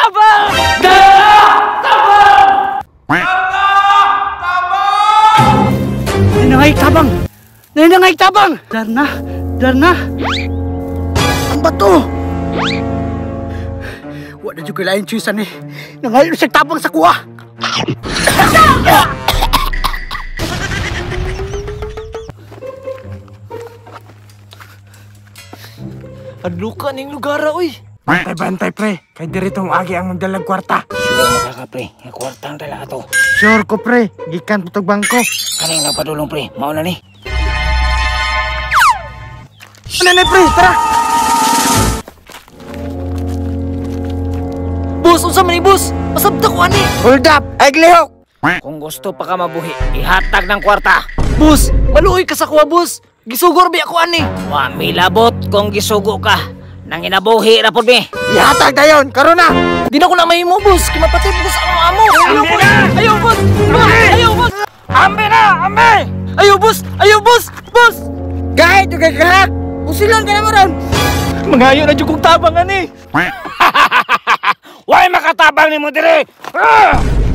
Tabang! Nanangay tabang! Nanangay tabang! Darna! Darna! Ang bato! Wala juga lain cuisan eh. Nangayon siya tabang sa kuha! Adluka ning lugar oy. Bantay pre, kay diritong agi ang dalag kwarta. Sure ka pre, nga kwartang dala ato. Sure ko pre, gikan putog bangko. Kaning nagpadulong pre, mao na ni. Ano na pre, tara! Boss, unsa man ni boss? Masabta ko ani. Hold up, ay glihok! Kung gusto pa ka mabuhi, ihatag ng kwarta. Boss, maluoy ka sa kuha boss. Gisugor bi ako ani. Wa milabot kung gisugo ka. Nang inabuhi ra pud mi. Ihatag dayon, karon na! Di na ko na mahimo boss. Kimapatid ko sa amo. Ayaw boss. Ayaw boss. Boss, ayaw boss. Ambe na, ambe! Ayaw boss. Ayaw boss. Boss. Kahit yung kagahak, usilan ka na mo ron! Mangayo na jud kog tabang ani. Way makatabang ni mo dire.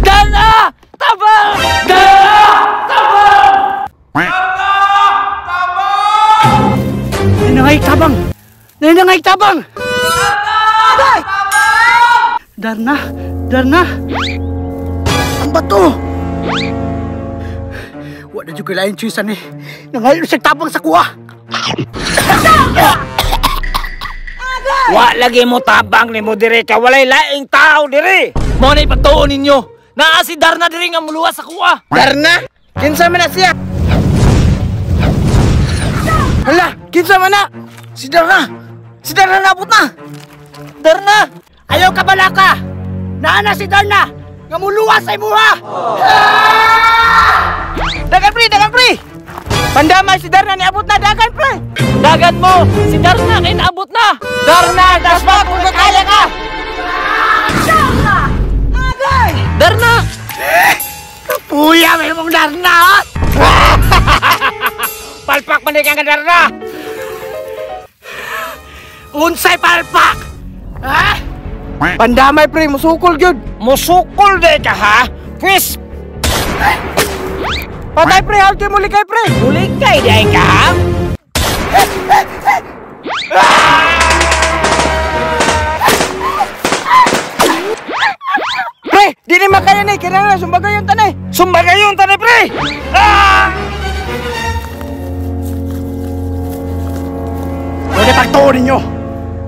Dana! Tabang! Dana! Tabang! Nanangay tabang! Nanangay tabang! Darna! Darna! Ang bato! Wala juga lain cuisan eh. Nangayon siya tabang sa kuha! Wa lagi mo tabang ni mo dire ka walay laing tao dire. Mo na ipagtuon ninyo. Naa si Darna diri nga muluwas sa kuha. Darna! Kinsa man na siya? Hala, kinsa man na? Si Darna! Si Darna nabot na! Darna! Ayaw ka balaka! Naana si Darna! Nga muluwas sa imuha! Dagan pre, dagan pre! Pandamay si Darna ni abot na dagan pre! Dagan mo! Si Darna kay naabot na! Darna, dasma kung kaya ka! Darna! Puya, may mong Darna! Palpak man kang Darna. Unsay palpak! Ha? Pandamay pre, musukol gyud! Musukol de ka ha. Pwes Patay pre, halti muli kay pre! bulikay day ka. Pre, di ni makaya ni, kailangan na sumbagayon tanay! Sumbagayon tani pre. Wala pagtuon ninyo!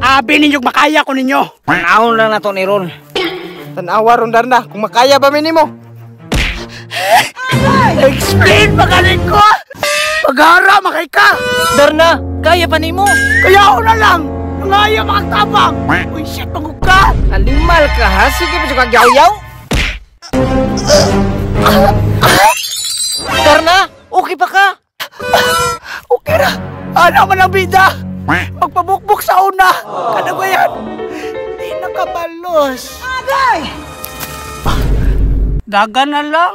Abi ninyong makaya ko ninyo! Panahon lang na to ni Ron. Tanawa ron Darna, kung makaya ba minimo? Explain magaling ko! Pagara, makay ka! Darna! Kaya pa nimo! Kaya ako na lang! Nangaya makagtabang! Uy, shit, pangog ka! Alimal ka ha? Sige pa siya kagyaw-yaw? Darna! Okay pa ka? Okay na! Ano man ang bida? Magpabukbuk sa una! Ano ba yan? Di nakabalos! Agay! Dagan na lang!